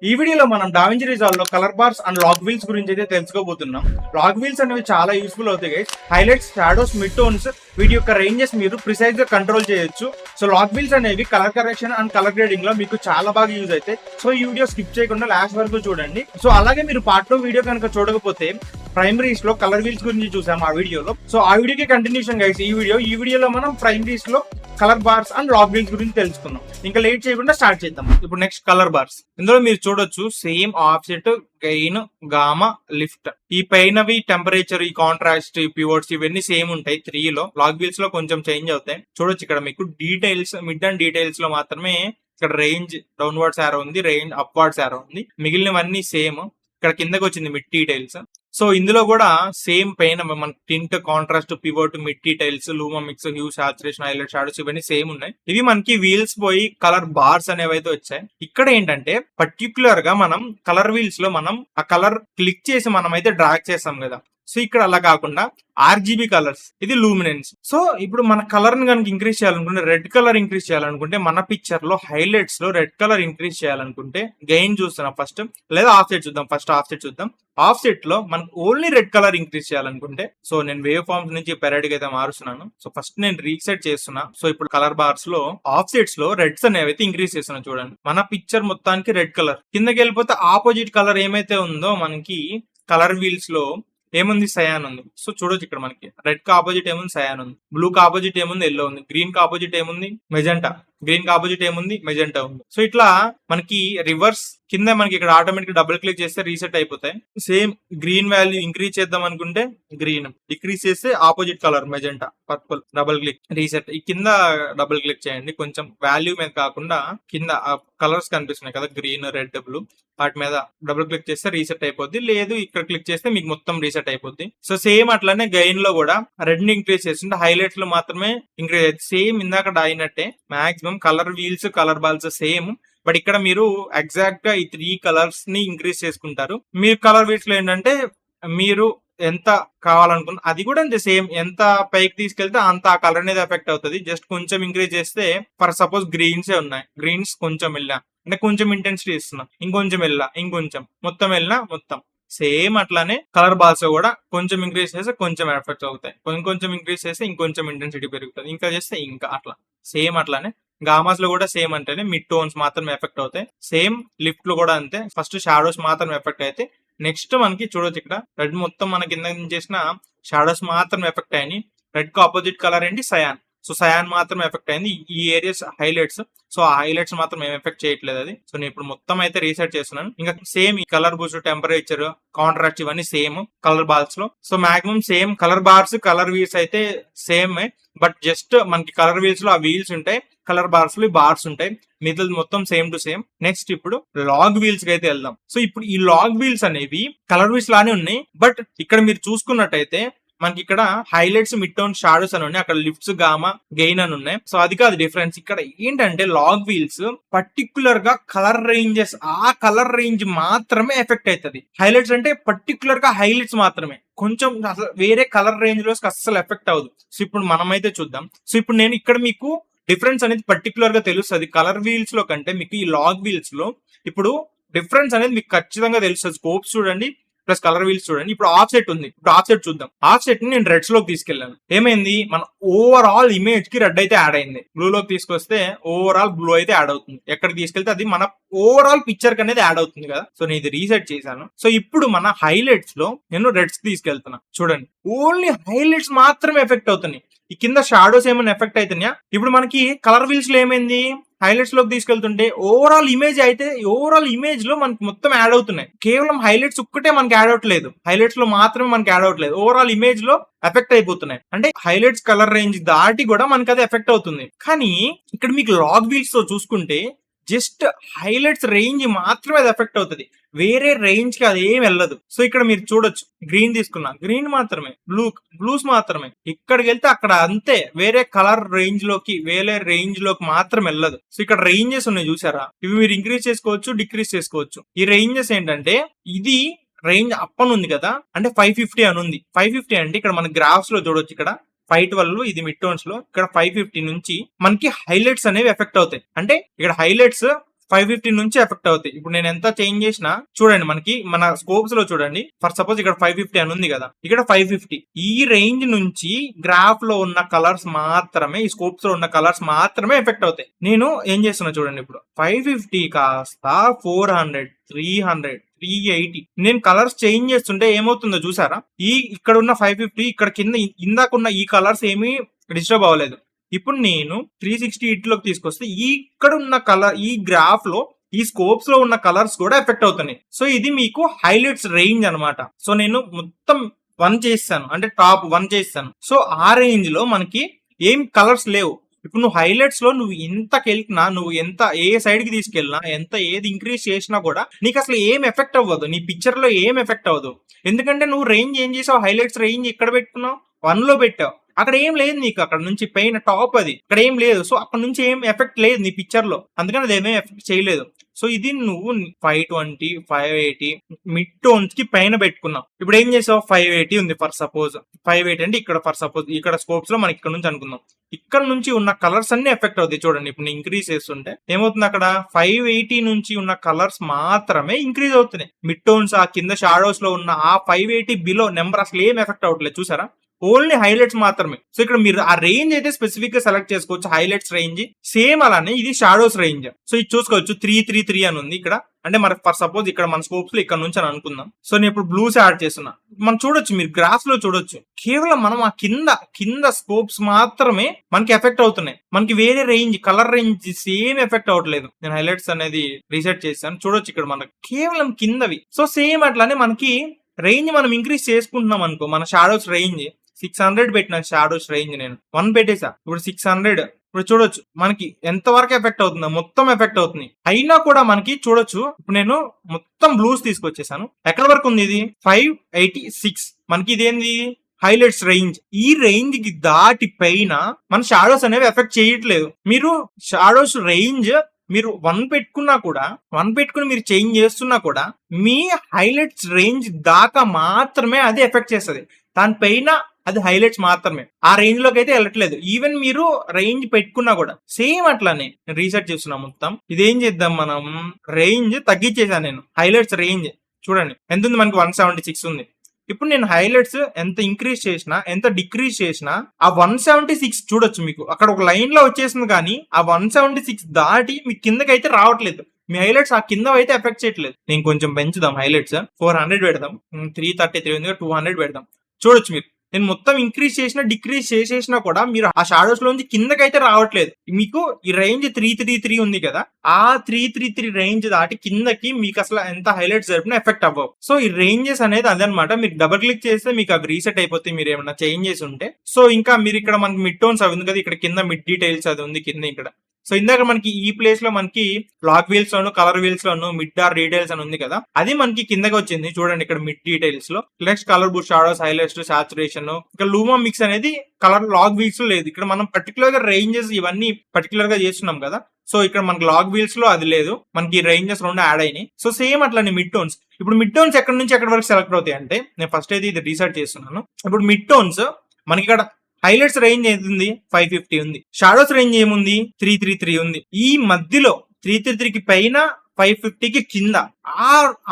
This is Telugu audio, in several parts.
ఈ వీడియోలో మనం డావించి రిజాల్వ్ లో colour bars and lock wheels గురించి అయితే తెలుసుకోబోతున్నాం. లాక్ వీల్స్ అనేవి చాలా యూస్ఫుల్ అవుతాయి guys. Highlights, shadows, mid tones వీటి యొక్క రేంజెస్ మీరు ప్రిసైజ్ గా కంట్రోల్ చేయొచ్చు. సో లాక్ వీల్స్ అనేవి colour correction and colour grading లో మీకు చాలా బాగా యూజ్ అవుతాయి. సో ఈ వీడియో స్కిప్ చేయకుండా లాస్ట్ వరకు చూడండి. సో అలాగే మీరు పార్ట్ 2 వీడియో కనుక చూడకపోతే ప్రైమరీస్ లో కలర్ వీల్స్ గురించి చూసాం ఆ వీడియోలో. సో ఆ వీడియోకి కంటిన్యూషన్ గైస్ ఈ వీడియోలో మనం ప్రైమరీస్ లో colour bars and lock wheels గురించి తెలుసుకుందాం. ఇంకా లేట్ చేయకుండా స్టార్ట్ చేద్దాం. ఇప్పుడు నెక్స్ట్ కలర్ బార్స్. ఇందులో మీరు చూడొచ్చు same offset, gain, gamma, lift. ఈ పైనవి టెంపరేచర్, ఈ కాంట్రాస్ట్, ఈ పివోట్స్ ఇవన్నీ సేమ్ ఉంటాయి 3 లో. లాక్ వీల్స్ లో కొంచెం చేంజ్ అవుతాయి. చూడొచ్చు ఇక్కడ మీకు డీటెయిల్స్, మిడ్ అండ్ డీటెయిల్స్ లో మాత్రమే ఇక్కడ రేంజ్ డౌన్వర్డ్స్ యారో ఉంది, రేంజ్ అప్వర్డ్స్ యారో ఉంది. మిగిలినవన్నీ సేమ్. ఇక్కడ కిందకి వచ్చింది మిడ్ డీటెయిల్స్. సో ఇందులో కూడా సేమ్ పైన మన tint, contrast, pivot, mid details, luma mix, hue, saturation, highlight, shadows ఇవన్నీ సేమ్ ఉన్నాయి. ఇవి మనకి వీల్స్ పోయి కలర్ బార్స్ అనేవి అయితే వచ్చాయి. ఇక్కడ ఏంటంటే పర్టికులర్ గా మనం కలర్ వీల్స్ లో మనం ఆ కలర్ క్లిక్ చేసి మనం అయితే డ్రాగ్ చేస్తాం కదా. సో ఇక్కడ అలా కాకుండా ఆర్జీబీ కలర్స్, ఇది లూమినెన్స్. సో ఇప్పుడు మన కలర్ ని కనుక ఇంక్రీజ్ చేయాలనుకుంటే, రెడ్ కలర్ ఇంక్రీజ్ చేయాలనుకుంటే, మన పిక్చర్ లో హైలైట్స్ లో రెడ్ కలర్ ఇంక్రీజ్ చేయాలనుకుంటే గెయిన్ చూస్తున్నాం ఫస్ట్, లేదా ఆఫ్ సెట్ చూద్దాం. ఫస్ట్ ఆఫ్ సెట్ చూద్దాం. ఆఫ్ సెట్ లో మనకు ఓన్లీ రెడ్ కలర్ ఇంక్రీజ్ చేయాలనుకుంటే, సో నేను వేవ్ ఫార్మ్స్ నుంచి పెరడ్ కి అయితే మారుస్తున్నాను. సో ఫస్ట్ నేను రీసెట్ చేస్తున్నా. సో ఇప్పుడు కలర్ బార్స్ లో ఆఫ్ సెట్స్ లో రెడ్స్ అనేవి అయితే ఇంక్రీజ్ చేస్తున్నాను. చూడండి, మన పిక్చర్ మొత్తానికి రెడ్ కలర్. కిందకి వెళ్ళిపోతే ఆపోజిట్ కలర్ ఏమైతే ఉందో మనకి కలర్ వీల్స్ లో ఏముంది, సయాన్ ఉంది. సో చూడొచ్చు ఇక్కడ మనకి రెడ్ కి ఆపోజిట్ ఏముంది, సయాన్ ఉంది. బ్లూ కి ఆపోజిట్ ఏముంది, ఎల్లో ఉంది. గ్రీన్ కి ఆపోజిట్ ఏముంది, మెజెంటా. గ్రీన్ కి ఆపోజిట్ ఏముంది, మెజెంటా ఉంది. సో ఇట్లా మనకి రివర్స్ కింద మనకి ఇక్కడ ఆటోమేటిక్ డబుల్ క్లిక్ చేస్తే రీసెట్ అయిపోతాయి. సేమ్ గ్రీన్ వాల్యూ ఇంక్రీజ్ చేద్దాం అనుకుంటే గ్రీన్, డిక్రీజ్ చేస్తే opposite colour magenta, purple, double click reset. ఈ కింద డబుల్ క్లిక్ చేయండి. కొంచెం వాల్యూ మీద కాకుండా కింద కలర్స్ కనిపిస్తున్నాయి కదా, గ్రీన్, రెడ్, బ్లూ, వాటి మీద డబుల్ క్లిక్ చేస్తే రీసెట్ అయిపోద్ది. లేదు ఇక్కడ క్లిక్ చేస్తే మీకు మొత్తం రీసెట్ అయిపోద్ది. సో సేమ్ అట్లానే గెయిన్ లో కూడా రెడ్ ని ఇంక్రీజ్ చేస్తుంటే హైలైట్స్ లో మాత్రమే ఇంక్రీజ్ అవుతుంది. సేమ్ ఇందాక అయినట్టే maximum colour wheels, colour balls same. But ఇక్కడ మీరు ఎగ్జాక్ట్ గా ఈ 3 కలర్స్ ని ఇంక్రీజ్ చేసుకుంటారు. మీరు కలర్ వీల్స్ లో ఏంటంటే మీరు ఎంత కావాలనుకున్న అది కూడా అంతే సేమ్. ఎంత పైకి తీసుకెళ్తే అంత ఆ కలర్ అనేది ఎఫెక్ట్ అవుతుంది. జస్ట్ కొంచెం ఇంక్రీజ్ చేస్తే, ఫర్ సపోజ్ గ్రీన్స్ ఉన్నాయి, గ్రీన్స్ కొంచెం వెళ్ళా అంటే కొంచెం ఇంటెన్సిటీ ఇస్తున్నా, ఇంకొంచెం వెళ్ళా, ఇంకొంచెం, మొత్తం వెళ్ళినా మొత్తం. సేమ్ అట్లానే కలర్ బాల్స్ కూడా కొంచెం ఇంక్రీజ్ చేస్తే కొంచెం ఎఫెక్ట్ అవుతాయి, కొంచెం ఇంక్రీజ్ చేస్తే ఇంకొంచెం ఇంటెన్సిటీ పెరుగుతుంది, ఇంకా చేస్తే ఇంకా అట్లా. సేమ్ అట్లానే గామాస్ లో కూడా సేమ్ అంటేనే మిడ్ టోన్స్ మాత్రం ఎఫెక్ట్ అవుతాయి. సేమ్ లిఫ్ట్ లో కూడా అంతే. ఫస్ట్ షాడోస్ మాత్రం ఎఫెక్ట్ అయితే నెక్స్ట్ మనకి చూడొచ్చు ఇక్కడ రెడ్ మొత్తం మన కింద చేసిన షాడోస్ మాత్రం ఎఫెక్ట్ అయ్యి, రెడ్ కు ఆపోజిట్ కలర్ ఏంటి, సయాన్. సో సయాన్ మాత్రం ఎఫెక్ట్ అయింది. ఈ ఏరియాస్ హైలైట్స్. సో ఆ హైలైట్స్ మాత్రం ఏం ఎఫెక్ట్ చేయట్లేదు అది. సో నేను ఇప్పుడు మొత్తం అయితే రీసెట్ చేస్తున్నాను. ఇంకా సేమ్ ఈ కలర్ బూస్ట్, టెంపరేచర్, కాంట్రాస్ట్ ఇవన్నీ సేమ్ కలర్ బాల్స్ లో. So maximum same colour bars, colour wheels అయితే సేమ్. బట్ జస్ట్ మనకి కలర్ వీల్స్ లో ఆ వీల్స్ ఉంటాయి, కలర్ బార్స్ లో బార్స్ ఉంటాయి. మిగతా మొత్తం సేమ్ టు సేమ్. నెక్స్ట్ ఇప్పుడు లాగ్ వీల్స్ కి అయితే వెళ్దాం. సో ఇప్పుడు ఈ లాగ్ వీల్స్ అనేవి కలర్ వీల్స్ లానే ఉన్నాయి. బట్ ఇక్కడ మీరు చూసుకున్నట్టయితే మనకి ఇక్కడ హైలైట్స్, మిడ్ టోన్, షాడోస్ అని ఉన్నాయి. అక్కడ లిఫ్ట్స్, గామా, గెయిన్ అని ఉన్నాయి. సో అది కాదు డిఫరెన్స్. ఇక్కడ ఏంటంటే లాగ్ వీల్స్ పర్టికులర్ గా కలర్ రేంజెస్, ఆ కలర్ రేంజ్ మాత్రమే ఎఫెక్ట్ అవుతుంది. హైలైట్స్ అంటే పర్టికులర్ గా హైలైట్స్ మాత్రమే, కొంచెం అసలు వేరే కలర్ రేంజ్ లో అస్సలు ఎఫెక్ట్ అవ్వదు. సో ఇప్పుడు మనమైతే చూద్దాం. సో ఇప్పుడు నేను ఇక్కడ మీకు డిఫరెన్స్ అనేది పర్టికులర్ గా తెలుస్తుంది. కలర్ వీల్స్ లో కంటే మీకు ఈ లాగ్ వీల్స్ లో ఇప్పుడు డిఫరెన్స్ అనేది మీకు ఖచ్చితంగా తెలుస్తుంది. స్కోప్స్ చూడండి ప్లస్ కలర్ వీల్స్ చూడండి. ఇప్పుడు ఆఫ్ సెట్ ఉంది. ఇప్పుడు ఆఫ్ సెట్ చూద్దాం. ఆఫ్ సెట్ ని నేను రెడ్స్ లోకి తీసుకెళ్లాను. ఏమైంది, మన ఓవరాల్ ఇమేజ్ కి రెడ్ అయితే యాడ్ అయింది. బ్లూ లోకి తీసుకొస్తే ఓవరాల్ బ్లూ అయితే యాడ్ అవుతుంది. ఎక్కడికి తీసుకెళ్తే అది మన ఓవరాల్ పిక్చర్ కి అనేది యాడ్ అవుతుంది కదా. సో నేను ఇది రీసెట్ చేశాను. సో ఇప్పుడు మన హైలైట్స్ లో నేను రెడ్స్ కి తీసుకెళ్తున్నా. చూడండి, ఓన్లీ హైలైట్స్ మాత్రమే ఎఫెక్ట్ అవుతున్నాయి. ఈ కింద షాడోస్ ఏమైనా ఎఫెక్ట్ అవుతున్నాయా? ఇప్పుడు మనకి కలర్ వీల్స్ లో ఏమైంది, హైలైట్స్ లోకి తీసుకెళ్తుంటే ఓవరాల్ ఇమేజ్ అయితే ఓవరాల్ ఇమేజ్ లో మనకి మొత్తం యాడ్ అవుతున్నాయి. కేవలం హైలైట్స్ ఒక్కటే మనకి యాడ్ అవట్లేదు, హైలైట్స్ లో మాత్రమే మనకి యాడ్ అవట్లేదు, ఓవరాల్ ఇమేజ్ లో ఎఫెక్ట్ అయిపోతున్నాయి. అంటే హైలైట్స్ కలర్ రేంజ్ దాటి కూడా మనకి అది ఎఫెక్ట్ అవుతుంది. కానీ ఇక్కడ మీకు లాగ్ వీల్స్ తో చూసుకుంటే జస్ట్ హైలైట్స్ రేంజ్ మాత్రమే అది ఎఫెక్ట్ అవుతుంది, వేరే రేంజ్ కి అది ఏం వెళ్ళదు. సో ఇక్కడ మీరు చూడొచ్చు, గ్రీన్ తీసుకున్నా, గ్రీన్ మాత్రమే, బ్లూస్ మాత్రమే. ఇక్కడికి వెళ్తే అక్కడ అంతే, వేరే కలర్ రేంజ్ లోకి, వేరే రేంజ్ లోకి మాత్రం వెళ్ళదు. సో ఇక్కడ రేంజెస్ ఉన్నాయి చూసారా, ఇవి మీరు ఇంక్రీజ్ చేసుకోవచ్చు, డిక్రీజ్ చేసుకోవచ్చు. ఈ రేంజెస్ ఏంటంటే ఇది రేంజ్ అప్ అని ఉంది కదా, అంటే 550 అని ఉంది. 550 అంటే ఇక్కడ మన గ్రాఫ్స్ లో చూడొచ్చు, ఇక్కడ 512 ఇది మిడ్ టోన్స్ లో, ఇక్కడ 550 నుంచి మనకి హైలైట్స్ అనేవి ఎఫెక్ట్ అవుతాయి. అంటే ఇక్కడ హైలైట్స్ 550 నుంచి ఎఫెక్ట్ అవుతాయి. ఇప్పుడు నేను ఎంత చేంజ్ చేసినా చూడండి, మనకి మన స్కోప్స్ లో చూడండి, ఫర్ సపోజ్ ఇక్కడ 550 అని ఉంది కదా, ఇక్కడ 550 ఈ రేంజ్ నుంచి గ్రాఫ్ లో ఉన్న కలర్స్ మాత్రమే, ఈ స్కోప్స్ లో ఉన్న కలర్స్ మాత్రమే ఎఫెక్ట్ అవుతాయి. నేను ఏం చేస్తున్నా చూడండి, ఇప్పుడు 550 కాస్త 400, 300, 380 నేను కలర్స్ చేంజ్ చేస్తుంటే ఏమవుతుందో చూసారా? ఇక్కడ ఉన్న 550 ఇక్కడ కింద ఇందాకున్న ఈ కలర్స్ ఏమీ డిస్టర్బ్ అవ్వలేదు. ఇప్పుడు నేను 360 లోకి తీసుకొస్తే ఇక్కడ ఉన్న కలర్, ఈ గ్రాఫ్ లో ఈ స్కోప్స్ లో ఉన్న కలర్స్ కూడా ఎఫెక్ట్ అవుతున్నాయి. సో ఇది మీకు హైలైట్స్ రేంజ్ అనమాట. సో నేను మొత్తం 1 చేస్తాను, అంటే టాప్ 1 చేస్తాను. సో ఆ రేంజ్ లో మనకి ఏం కలర్స్ లేవు. ఇప్పుడు నువ్వు హైలైట్స్ లో నువ్వు ఎంతకి వెళ్ళినా, నువ్వు ఎంత ఏ సైడ్ కి తీసుకెళ్ళినా, ఎంత ఏది ఇంక్రీజ్ చేసినా కూడా నీకు అసలు ఏం ఎఫెక్ట్ అవ్వదు, నీ పిక్చర్ లో ఏం ఎఫెక్ట్ అవ్వదు. ఎందుకంటే నువ్వు రేంజ్ ఏం చేసావు, హైలైట్స్ రేంజ్ ఎక్కడ పెట్టుకున్నావు, 1 లో పెట్టావు. అక్కడ ఏం లేదు నీకు, అక్కడ నుంచి పైన టాప్ అది ఇక్కడ ఏం లేదు. సో అక్కడ నుంచి ఏం ఎఫెక్ట్ లేదు నీ పిక్చర్ లో, అందుకని అది ఏమేమి ఎఫెక్ట్ చేయలేదు. సో ఇది నువ్వు 520, 580 మిడ్ టోన్స్ కి పైన పెట్టుకున్నావు. ఇప్పుడు ఏం చేసావు, 580 ఉంది ఫర్ సపోజ్, 580 అంటే ఇక్కడ ఫర్ సపోజ్ ఇక్కడ స్కోప్స్ లో మనకి ఇక్కడ నుంచి అనుకుందాం, ఇక్కడ నుంచి ఉన్న కలర్స్ అన్ని ఎఫెక్ట్ అవుతాయి. చూడండి ఇప్పుడు నేను ఇంక్రీజ్ చేస్తుంటే ఏమవుతుంది, అక్కడ 580 నుంచి ఉన్న కలర్స్ మాత్రమే ఇంక్రీజ్ అవుతున్నాయి. మిడ్ టోన్స్ ఆ కింద షాడోస్ లో ఉన్న ఆ 580 బిలో నెంబర్ అసలు ఏం ఎఫెక్ట్ అవ్వట్లేదు. చూసారా, ఓన్లీ హైలైట్స్ మాత్రమే. సో ఇక్కడ మీరు ఆ రేంజ్ అయితే స్పెసిఫిక్ గా సెలెక్ట్ చేసుకోవచ్చు, హైలైట్స్ రేంజ్. సేమ్ అలానే ఇది షాడోస్ రేంజ్. సో ఇది చూసుకోవచ్చు 333 అని ఉంది ఇక్కడ, అంటే మరి ఫర్ సపోజ్ ఇక్కడ మన స్కోప్స్ లో ఇక్కడ నుంచి అని అనుకుందాం. సో నేను ఇప్పుడు బ్లూస్ యాడ్ చేస్తున్నా, మనం చూడొచ్చు, మీరు గ్రాఫ్ లో చూడొచ్చు, కేవలం మనం ఆ కింద స్కోప్స్ మాత్రమే మనకి ఎఫెక్ట్ అవుతున్నాయి. మనకి వేరే range, colour range same effect అవ్వట్లేదు. నేను హైలైట్స్ అనేది రీసెట్ చేశాను, చూడొచ్చు ఇక్కడ మనకి కేవలం కిందవి. సో సేమ్ అట్లానే మనకి రేంజ్ మనం ఇంక్రీజ్ చేసుకుంటున్నాం అనుకో, మన షాడోస్ రేంజ్ 600 పెట్టిన షాడోస్ రేంజ్ నేను 1 పెట్టేసా, ఇప్పుడు 600. ఇప్పుడు చూడొచ్చు మనకి ఎంత వరకు ఎఫెక్ట్ అవుతుందో, మొత్తం ఎఫెక్ట్ అవుతుంది. అయినా కూడా మనకి చూడొచ్చు, ఇప్పుడు నేను మొత్తం బ్లూస్ తీసుకొచ్చేసాను. ఎక్కడ వరకు ఉంది ఇది, 586. మనకి ఇదేంది, హైలైట్స్ రేంజ్. ఈ రేంజ్ కి దాటి పైన మన షాడోస్ అనేవి ఎఫెక్ట్ చేయట్లేదు. మీరు షాడోస్ రేంజ్ మీరు 1 పెట్టుకున్నా కూడా, 1 పెట్టుకుని మీరు చేంజ్ చేస్తున్నా కూడా మీ హైలైట్స్ రేంజ్ దాకా మాత్రమే అది ఎఫెక్ట్ చేస్తుంది. దానిపైన అది హైలైట్స్ మాత్రమే, ఆ రేంజ్ లోకి అయితే వెళ్ళట్లేదు. ఈవెన్ మీరు రేంజ్ పెట్టుకున్నా కూడా సేమ్ అట్లానే. రీసెట్ చేస్తున్నా మొత్తం. ఇదేం చేద్దాం, మనం రేంజ్ తగ్గించేసాను నేను. హైలైట్స్ రేంజ్ చూడండి ఎంత ఉంది, మనకి 176 ఉంది. ఇప్పుడు నేను హైలైట్స్ ఎంత ఇంక్రీజ్ చేసినా, ఎంత డిక్రీజ్ చేసినా ఆ 176 చూడొచ్చు, మీకు అక్కడ ఒక లైన్ లో వచ్చేసింది. కానీ ఆ 176 దాటి మీ కిందకైతే రావట్లేదు. మీ హైలైట్స్ ఆ కింద అయితే ఎఫెక్ట్ చేయట్లేదు. నేను కొంచెం పెంచుదాం, హైలైట్స్ 400 పెడదాం, 333 ఉంది, 200 పెడదాం. చూడొచ్చు మీరు, నేను మొత్తం ఇంక్రీజ్ చేసినా డిక్రీజ్ చేసేసినా కూడా మీరు ఆ షాడోస్ లోంచి కిందకైతే రావట్లేదు. మీకు ఈ రేంజ్ 333 ఉంది కదా, ఆ 333 రేంజ్ దాటి కిందకి మీకు అసలు ఎంత హైలైట్స్ జరిపినా ఎఫెక్ట్ అవ్వవు. సో ఈ రేంజెస్ అనేది అదనమాట. మీరు డబుల్ క్లిక్ చేస్తే మీకు అవి రీసెట్ అయిపోతాయి, మీరు ఏమైనా చేంజ్ చేసి ఉంటే. సో ఇంకా మీరు ఇక్కడ మనకి మిడ్ టోన్స్ అవి ఉంది కదా, ఇక్కడ కింద మిడ్ డీటెయిల్స్ అది ఉంది కింద ఇక్కడ. సో ఇందాక మనకి ఈ ప్లేస్ లో మనకి లాక్ వీల్స్ లోను, కలర్ వీల్స్ లోను మిడ్ ఆర్ డీటెయిల్స్ అని ఉంది కదా, అది మనకి కిందకి వచ్చింది. చూడండి ఇక్కడ మిడ్ డీటెయిల్స్ లో next colour boost, shadows, highlights, saturation, ఇక్కడ లూమా మిక్స్ అనేది కలర్ లాగ్ వీల్స్ లో లేదు. ఇక్కడ మనం పర్టికులర్ గా రేంజెస్ ఇవన్నీ పర్టికులర్ గా చేస్తున్నాం కదా. సో ఇక్కడ మనకి లాగ్ వీల్స్ లో అది లేదు, మనకి రేంజెస్ 2 యాడ్ అయినాయి. సో సేమ్ అట్లానే మిడ్ టోన్స్. ఇప్పుడు మిడ్ టోన్స్ ఎక్కడి నుంచి ఎక్కడి వరకు సెలెక్ట్ అవుతాయి అంటే, నేను ఫస్ట్ అయితే ఇది రీసెర్చ్ చేస్తున్నాను. ఇప్పుడు మిడ్ టోన్స్ మనకి ఇక్కడ హైలైట్స్ రేంజ్ ఎంత ఉంది, 550 ఉంది. షాడోస్ రేంజ్ ఏముంది, 333 ఉంది. ఈ మధ్యలో 333 కి పైన 550 కి కింద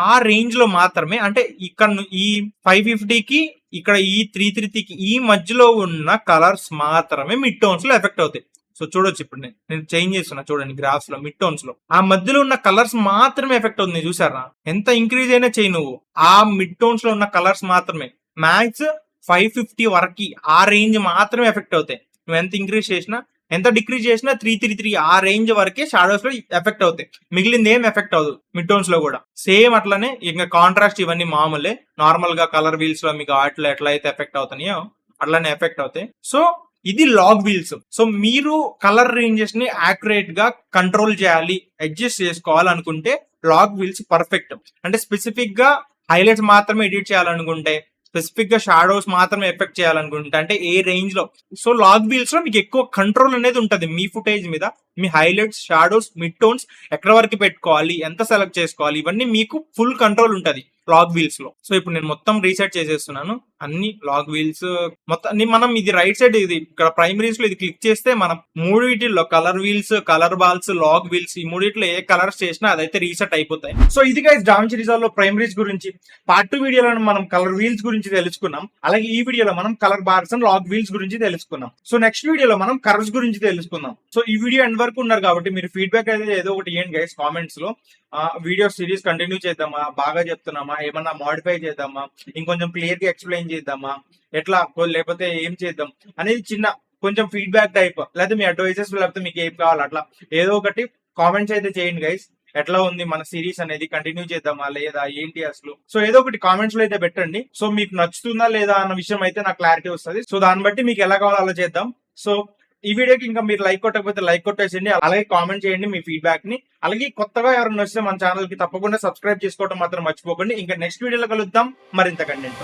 ఆ రేంజ్ లో మాత్రమే, అంటే ఇక్కడ ఈ 550 కి ఇక్కడ ఈ 333 కి ఈ మధ్యలో ఉన్న కలర్స్ మాత్రమే మిడ్ టోన్స్ లో ఎఫెక్ట్ అవుతాయి. సో చూడొచ్చు, ఇప్పుడు నేను చేంజ్ చేస్తున్నా చూడండి గ్రాఫ్స్ లో, మిడ్ టోన్స్ లో ఆ మధ్యలో ఉన్న కలర్స్ మాత్రమే ఎఫెక్ట్ అవుతుంది. చూసారా, ఎంత ఇంక్రీజ్ అయినా చేయి నువ్వు, ఆ మిడ్ టోన్స్ లో ఉన్న కలర్స్ మాత్రమే. మ్యాక్స్ 550 వరకు ఆ రేంజ్ మాత్రమే ఎఫెక్ట్ అవుతాయి. నువ్వు ఎంత ఇంక్రీజ్ చేసినా, ఎంత డిక్రీజ్ చేసినా 333 ఆ రేంజ్ వరకే షాడోస్ లో ఎఫెక్ట్ అవుతాయి. మిగిలింది ఏం ఎఫెక్ట్ అవ్వదు మిడ్ టోన్స్ లో కూడా. సేమ్ అట్లానే ఇంకా కాంట్రాస్ట్ ఇవన్నీ మామూలే, నార్మల్ గా కలర్ వీల్స్ లో మీకు ఆటలు ఎట్లా అయితే ఎఫెక్ట్ అవుతాయో అట్లానే ఎఫెక్ట్ అవుతాయి. సో ఇది లాగ్ వీల్స్. సో మీరు కలర్ రేంజెస్ ని యాక్యురేట్ గా కంట్రోల్ చేయాలి, అడ్జస్ట్ చేసుకోవాలనుకుంటే లాగ్ వీల్స్ పర్ఫెక్ట్. అంటే స్పెసిఫిక్ గా హైలైట్స్ మాత్రమే ఎడిట్ చేయాలనుకుంటే, స్పెసిఫిక్ గా షాడోస్ మాత్రమే ఎఫెక్ట్ చేయాలనుకుంటే, అంటే ఏ రేంజ్ లో. సో లాగ్ వీల్స్ లో మీకు ఎక్కువ కంట్రోల్ అనేది ఉంటది మీ ఫుటేజ్ మీద. మీ హైలైట్స్, షాడోస్, మిడ్ టోన్స్ ఎక్కడ వరకు పెట్టుకోవాలి, ఎంత సెలెక్ట్ చేసుకోవాలి, ఇవన్నీ మీకు ఫుల్ కంట్రోల్ ఉంటది లాగ్ వీల్స్ లో. సో ఇప్పుడు నేను మొత్తం రీసెట్ చేసేస్తున్నాను అన్ని లాగ్ వీల్స్ మొత్తం. మనం ఇది రైట్ సైడ్ ఇది ఇక్కడ ప్రైమరీస్ లో ఇది క్లిక్ చేస్తే మనం మూడిటిలో colour wheels, colour balls, log wheels ఈ మూడిట్లో ఏ కలర్స్ చేసినా అదైతే రీసెట్ అయిపోతాయి. సో ఇది గైస్ డావించి రిజాల్వ్ లో ప్రైమరీస్ గురించి. పార్ట్ 2 వీడియోలో మనం కలర్ వీల్స్ గురించి తెలుసుకున్నాం. అలాగే ఈ వీడియోలో మనం colour bars and log wheels గురించి తెలుసుకున్నాం. సో నెక్స్ట్ వీడియోలో మనం కర్వ్స్ గురించి తెలుసుకుందాం. సో ఈ వీడియో ఎండ్ వరకు ఉన్నారు కాబట్టి మీరు ఫీడ్బ్యాక్ అయితే ఏదో ఒకటి ఇవ్వండి గైస్ కామెంట్స్ లో. వీడియో సిరీస్ కంటిన్యూ చేద్దామా, బాగా చెప్తున్నామా, ఏమన్నా మాడిఫై చేద్దామా, ఇంకొంచెం క్లియర్ గా ఎక్స్ప్లెయిన్ చేద్దామా, ఎట్లా లేకపోతే ఏం చేద్దాం అనేది చిన్న కొంచెం ఫీడ్బ్యాక్ టైప్, లేకపోతే మీ అడ్వైజెస్ లేకపోతే మీకు ఏం కావాలి అట్లా ఏదో ఒకటి కామెంట్స్ అయితే చేయండి గైస్. ఎట్లా ఉంది మన సిరీస్ అనేది, కంటిన్యూ చేద్దామా లేదా ఏంటి అసలు. సో ఏదో ఒకటి కామెంట్స్ లో అయితే పెట్టండి. సో మీకు నచ్చుతుందా లేదా అన్న విషయం అయితే నాకు క్లారిటీ వస్తుంది. సో దాన్ని బట్టి మీకు ఎలా కావాలో అలా చేద్దాం. సో ఈ వీడియోకి ఇంకా మీరు లైక్ కొట్టకపోతే లైక్ కొట్టేసండి, అలాగే కామెంట్ చేయండి మీ ఫీడ్బ్యాక్ ని. అలాగే కొత్తగా ఎవరైనా వస్తే మన ఛానల్ కి తప్పకుండా సబ్స్క్రైబ్ చేసుకోవడం మాత్రం మర్చిపోకండి. ఇంకా నెక్స్ట్ వీడియోలో కలుద్దాం మరింత కంటెంట్.